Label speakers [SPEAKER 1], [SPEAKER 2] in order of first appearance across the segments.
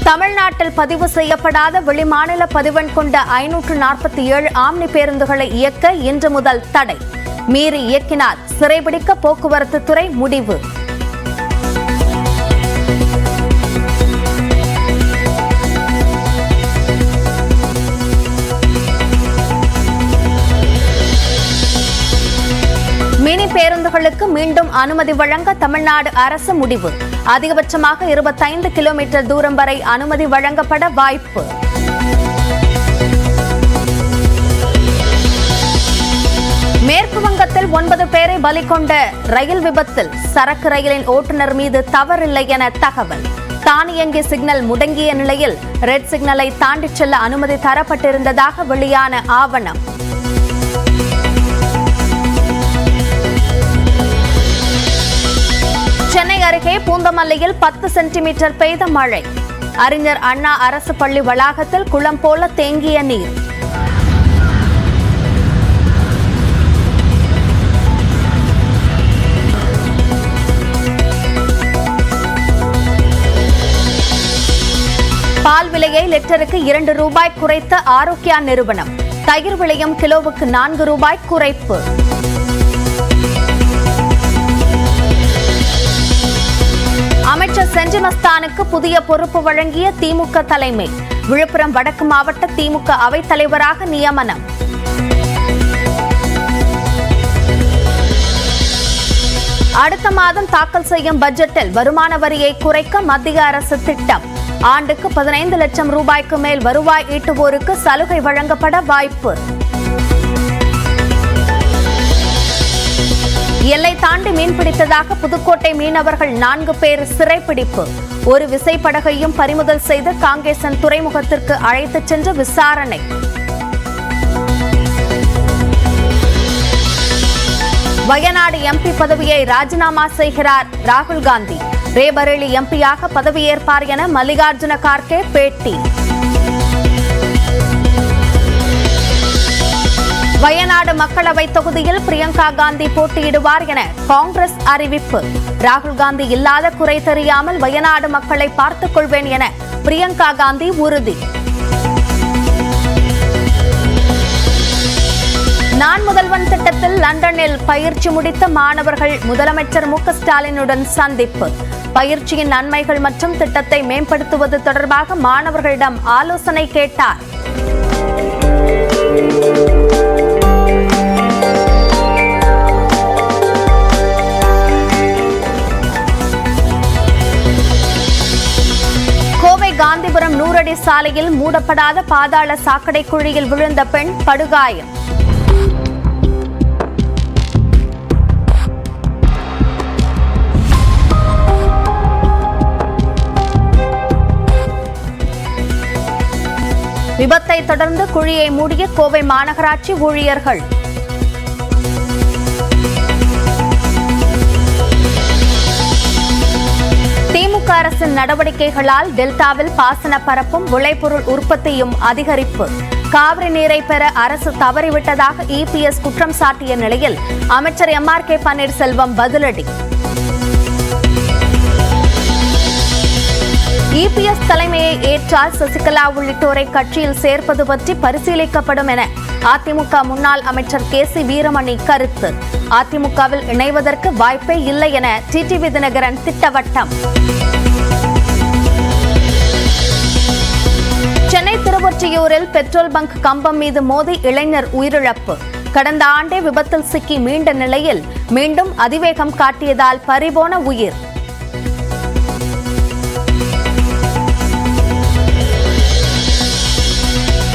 [SPEAKER 1] தமிழ்நாட்டில் பதிவு செய்யப்படாத வெளிமாநில பதிவெண் கொண்ட 547 ஆம்னி பேருந்துகளை இயக்க இன்று முதல் தடை. மீறி இயக்கினால் சிறைபிடிக்க போக்குவரத்து துறை முடிவு. மினி பேருந்துகளுக்கு மீண்டும் அனுமதி வழங்க தமிழ்நாடு அரசு முடிவு. அதிகபட்சமாக 25 கிலோமீட்டர் தூரம் வரை அனுமதி வழங்கப்பட வாய்ப்பு. மேற்கு வங்கத்தில் 9 பேரை பலி கொண்ட ரயில் விபத்தில் சரக்கு ரயிலின் ஓட்டுநர் மீது தவறில்லை என தகவல். தானியங்கி சிக்னல் முடங்கிய நிலையில் ரெட் சிக்னலை தாண்டிச் செல்ல அனுமதி தரப்பட்டிருந்ததாக வெளியான ஆவணம். சென்னை அருகே பூந்தமல்லியில் 10 சென்டிமீட்டர் பெய்த மழை. அறிஞர் அண்ணா அரசு பள்ளி வளாகத்தில் குளம் போல தேங்கிய நீர். பால் விலையை லிட்டருக்கு 2 ரூபாய் குறைத்த ஆரோக்கியா நிறுவனம். தயிர் விலையும் கிலோவுக்கு 4 ரூபாய் குறைப்பு. அமைச்சர் செஞ்சி மஸ்தானுக்கு புதிய பொறுப்பு வழங்கிய திமுக தலைமை. விழுப்புரம் வடக்கு மாவட்ட திமுக அவைத் தலைவராக நியமனம். அடுத்த மாதம் தாக்கல் செய்யும் பட்ஜெட்டில் வருமான வரியை குறைக்க மத்திய அரசு திட்டம். ஆண்டுக்கு 15 லட்சம் ரூபாய்க்கு மேல் வருவாய் ஈட்டுவோருக்கு சலுகை வழங்கப்பட வாய்ப்பு. எல்லை தாண்டி மீன்பிடித்ததாக புதுக்கோட்டை மீனவர்கள் 4 பேர் சிறைப்பிடிப்பு. ஒரு விசைப்படகையும் பறிமுதல் செய்து காங்கேசன் துறைமுகத்திற்கு அழைத்துச் சென்று விசாரணை. வயநாடு எம்பி பதவியை ராஜினாமா செய்கிறார் ராகுல் காந்தி. ரேபரேலி எம்பியாக பதவியேற்பார் என மல்லிகார்ஜுன கார்கே பேட்டி. வயநாடு மக்களவை தொகுதியில் பிரியங்கா காந்தி போட்டியிடுவார் என காங்கிரஸ் அறிவிப்பு. ராகுல் காந்தி இல்லாத குறை தெரியாமல் வயநாடு மக்களை பார்த்துக் கொள்வேன் என பிரியங்கா காந்தி உறுதி. நான் முதல்வன் திட்டத்தில் லண்டனில் பயிற்சி முடித்த மாணவர்கள் முதலமைச்சர் மு க ஸ்டாலினுடன் சந்திப்பு. பயிற்சியின் நன்மைகள் மற்றும் திட்டத்தை மேம்படுத்துவது தொடர்பாக மாணவர்களிடம் ஆலோசனை கேட்டார். கோவை காந்திபுரம் 100 அடி சாலையில் மூடப்படாத பாதாள சாக்கடை குழியில் விழுந்த பெண் படுகாயம். விபத்தை தொடர்ந்து குழியை மூடிய கோவை மாநகராட்சி ஊழியர்கள். திமுக அரசின் நடவடிக்கைகளால் டெல்டாவில் பாசன பரப்பும் விளைபொருள் உற்பத்தியும் அதிகரிப்பு. காவிரி நீரை பெற அரசு தவறிவிட்டதாக இபிஎஸ் குற்றம் சாட்டிய நிலையில் அமைச்சர் எம்.ஆர். கே. பன்னீர்செல்வம் பதிலடி. இபிஎஸ் தலைமையை ஏற்றால் சசிகலா உள்ளிட்டோரை கட்சியில் சேர்ப்பது பற்றி பரிசீலிக்கப்படும் என அதிமுக முன்னாள் அமைச்சர் கே.சி. வீரமணி கருத்து. அதிமுகவில் இணைவதற்கு வாய்ப்பே இல்லை என டிடிவி தினகரன் திட்டவட்டம். சென்னை திருவொற்றியூரில் பெட்ரோல் பங்க் கம்பம் மீது மோதி இளைஞர் உயிரிழப்பு. கடந்த ஆண்டே விபத்தில் சிக்கி மீண்ட நிலையில் மீண்டும் அதிவேகம் காட்டியதால் பறிபோன உயிர்.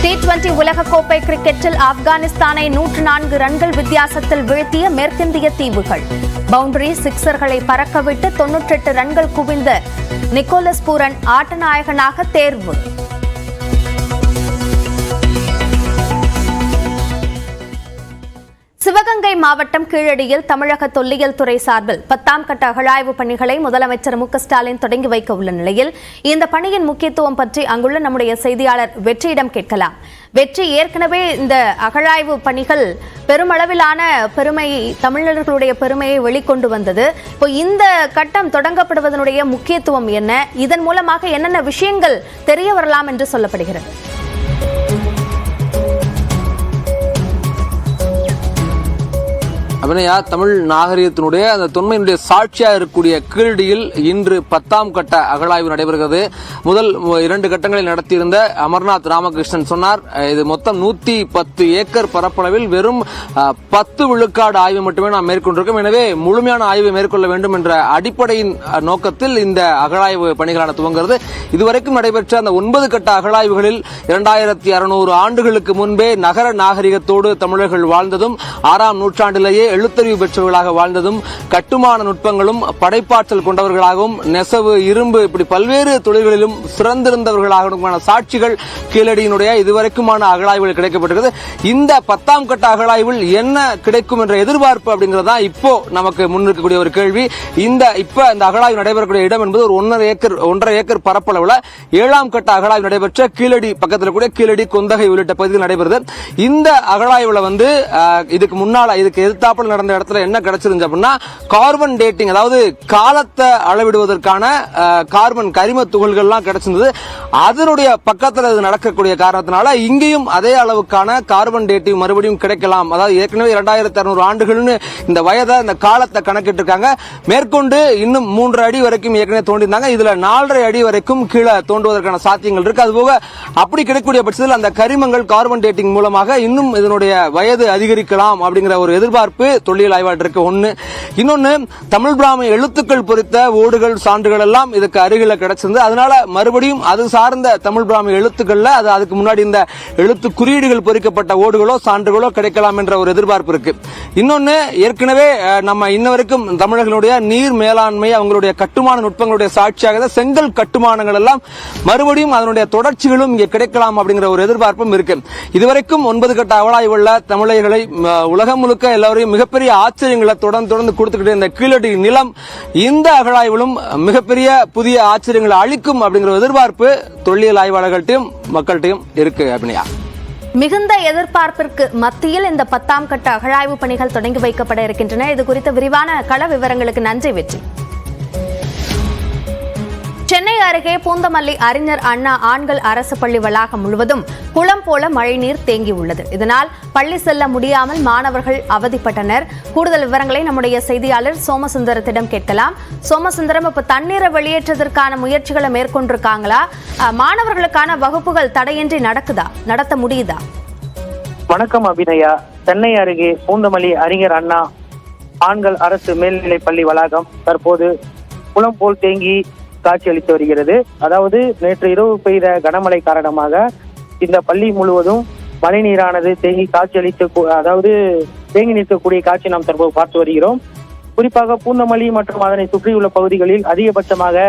[SPEAKER 1] T20 உலகக்கோப்பை கிரிக்கெட்டில் ஆப்கானிஸ்தானை 104 ரன்கள் வித்தியாசத்தில் வீழ்த்திய மேற்கிந்திய தீவுகள். பவுண்டரி சிக்சர்களை பறக்கவிட்டு 98 ரன்கள் குவிந்த நிக்கோலஸ் பூரன் ஆட்டநாயகனாக தேர்வு. சிவகங்கை மாவட்டம் கீழடியில் தமிழக தொல்லியல் துறை சார்பில் 10ஆம் கட்ட அகழாய்வு பணிகளை முதலமைச்சர் மு க ஸ்டாலின் தொடங்கி வைக்க உள்ள நிலையில் இந்த பணியின் முக்கியத்துவம் பற்றி அங்குள்ள நம்முடைய செய்தியாளர் வெற்றியிடம் கேட்கலாம். வெற்றி ஏற்கனவே இந்த அகழாய்வு பணிகள் பெருமளவிலான பெருமையை, தமிழர்களுடைய பெருமையை வெளிக்கொண்டு வந்தது. இப்போ இந்த கட்டம் தொடங்கப்படுவதனுடைய முக்கியத்துவம் என்ன? இதன் மூலமாக என்னென்ன விஷயங்கள் தெரிய வரலாம் என்று சொல்லப்படுகிறது?
[SPEAKER 2] அபிநயா, தமிழ் நாகரிகத்தினுடைய அந்த தொன்மையினுடைய சாட்சியாக இருக்கக்கூடிய கீழடியில் இன்று 10ஆம் கட்ட அகழாய்வு நடைபெறுகிறது. முதல் 2 கட்டங்களில் நடத்தியிருந்த அமர்நாத் ராமகிருஷ்ணன் சொன்னார், இது மொத்தம் 110 ஏக்கர் பரப்பளவில் வெறும் 10 விழுக்காடு ஆய்வு மட்டுமே நாம் மேற்கொண்டிருக்கோம். எனவே முழுமையான ஆய்வை மேற்கொள்ள வேண்டும் என்ற அடிப்படையின் நோக்கத்தில் இந்த அகழாய்வு பணிகளான துவங்குகிறது. இதுவரைக்கும் நடைபெற்ற அந்த 9 கட்ட அகழாய்வுகளில் 2600 ஆண்டுகளுக்கு முன்பே நகர நாகரிகத்தோடு தமிழர்கள் வாழ்ந்ததும் 6ஆம் நூற்றாண்டிலேயே எழுத்தறிவு பெற்றவர்களாக வாழ்ந்ததும் கட்டுமான நுட்பங்களும் படைப்பாற்றல் கொண்டவர்களாகவும் நெசவு, இரும்பு இப்படி பல்வேறு தொழில்களிலும் சிறந்திருந்தவர்களாக சாட்சிகள் கீழடியினுடைய இதுவரைக்குமான அகழாய்வுகள் கிடைக்கப்பட்டிருக்கிறது. இந்த 10ஆம் கட்ட அகழாய்வில் என்ன கிடைக்கும் என்ற எதிர்பார்ப்பு அப்படிங்கறதா இப்போ நமக்கு முன்னிற்கக்கூடிய ஒரு கேள்வி. இந்த அகழாய்வு நடைபெறக்கூடிய இடம் என்பது ஒரு 1.5 ஏக்கர் பரப்பளவுல 7ஆம் கட்ட அகழாய்வு நடைபெற்ற கீழடி பக்கத்தில் கூட கீழடி, கொந்தகை உள்ளிட்ட பகுதிகள் நடைபெறுது. இந்த அகழாய்வுல இதுக்கு முன்னால இதுக்கு எதிர்த்தாப்புல நடந்த இடத்துல என்ன கிடைச்சிருந்துச்சு அப்படின்னா கார்பன் டேட்டிங், அதாவது காலத்தை அளவிடுவதற்கான கார்பன் கரிம துகள்கள்லாம் கிடைச்சிருந்தது. அதனுடைய பக்கத்தில் இது நடக்கக்கூடிய காரணத்தினால இங்கேயும் அதே அளவுக்கான கார்பன் டேட்டிங் மறுபடியும் கிடைக்கலாம். அதாவது ஏற்கனவே 2600 ஆண்டுகள்னு இந்த வயதை, இந்த காலத்தை கணக்கிட்டு இருக்காங்க. மேற்கொண்டு இன்னும் 3 அடி வரைக்கும் ஏற்கனவே தோண்டிருந்தாங்க. இதுல 4.5 அடி வரைக்கும் கீழே தோண்டுவதற்கான சாத்தியங்கள் இருக்கு. அதுபோக அப்படி கிடைக்கக்கூடிய பட்சத்தில் அந்த கரிமங்கள் கார்பன் டேட்டிங் மூலமாக இன்னும் இதனுடைய வயது அதிகரிக்கலாம் அப்படிங்கிற ஒரு எதிர்பார்ப்பு தொல்லியல் ஆய்வாளருக்கு ஒண்ணு. இன்னொன்னு, தமிழ் பிராமி எழுத்துக்கள் பொறித்த ஓடுகள், சான்றுகள் எல்லாம் இதுக்கு அருகில கிடைச்சிருந்து, அதனால மறுபடியும் அது சார்ந்த தமிழ் பிராமி எழுத்துக்கள்ல அதுக்கு முன்னாடி இந்த எழுத்து குறியீடுகள் பொறிக்கப்பட்ட ஓடுகளோ சான்றுகளோ கிடைக்கலாம் என்ற ஒரு எதிர்பார்ப்பு இருக்கு. இன்னொன்னு, ஏற்கனவே நம்ம இன்ன வரைக்கும் தமிழர்களுடைய நீர் மேலாண்மை, அவங்களுடைய கட்டுமான நுட்பங்களுடைய சாட்சியாக செங்கல் கட்டுமானங்கள் எல்லாம் மறுபடியும் அதனுடைய தொடர்ச்சிகளும் இங்கே கிடைக்கலாம் அப்படிங்கிற ஒரு எதிர்பார்ப்பும் இருக்கு. இதுவரைக்கும் 9 கட்ட அகழாய்வுள்ள தமிழர்களை உலகம் முழுக்க எல்லாரையும் மிகப்பெரிய ஆச்சரியங்களை தொடர்ந்து கொடுத்துக்கிட்டு இந்த கீழடி நிலம் இந்த அகழாய்விலும் மிகப்பெரிய புதிய ஆச்சரியங்களை அளிக்கும் அப்படிங்கிற எதிர்பார்ப்பு தொல்லியல் ஆய்வாளர்கள்ட்டையும் மக்கள்கிட்டையும் இருக்கு. அபிநயா,
[SPEAKER 1] மிகுந்த எதிர்பார்ப்பிற்கு மத்தியில் இந்த 10ஆம் கட்ட அகழாய்வு பணிகள் தொடங்கி வைக்கப்பட இருக்கின்றன. இது குறித்த விரிவான கள விவரங்களுக்கு நன்றி வெற்றி. சென்னை அருகே பூந்தமல்லி அறிஞர் அண்ணா ஆண்கள் அரசு பள்ளி வளாகம் முழுவதும் குளம் போல மழைநீர் தேங்கியுள்ளது. இதனால் பள்ளி செல்ல முடியாமல் மாணவர்கள் அவதிப்பட்டனர். கூடுதல் விவரங்களை நம்முடைய செய்தியாளர் சோமசுந்தரத்திடம் கேட்கலாம். சோமசுந்தரம், இப்ப தண்ணீரை வெளியேற்றதற்கான முயற்சிகளை மேற்கொண்டிருக்காங்களா? மாணவர்களுக்கான வகுப்புகள் தடையின்றி நடத்த முடியுதா?
[SPEAKER 3] வணக்கம் அபிநயா. சென்னை அருகே பூந்தமல்லி அறிஞர் அண்ணா ஆண்கள் அரசு மேல்நிலைப் பள்ளி வளாகம் தற்போது குளம் போல் தேங்கி காட்சியளித்து வருகிறது. அதாவது நேற்று இரவு பெய்த கனமழை காரணமாக இந்த பள்ளி முழுவதும் மழை நீரானது தேங்கி நிற்கக்கூடிய காட்சி நாம் தற்போது பார்த்து வருகிறோம். குறிப்பாக பூந்தமல்லி மற்றும் அதனை சுற்றியுள்ள பகுதிகளில் அதிகபட்சமாக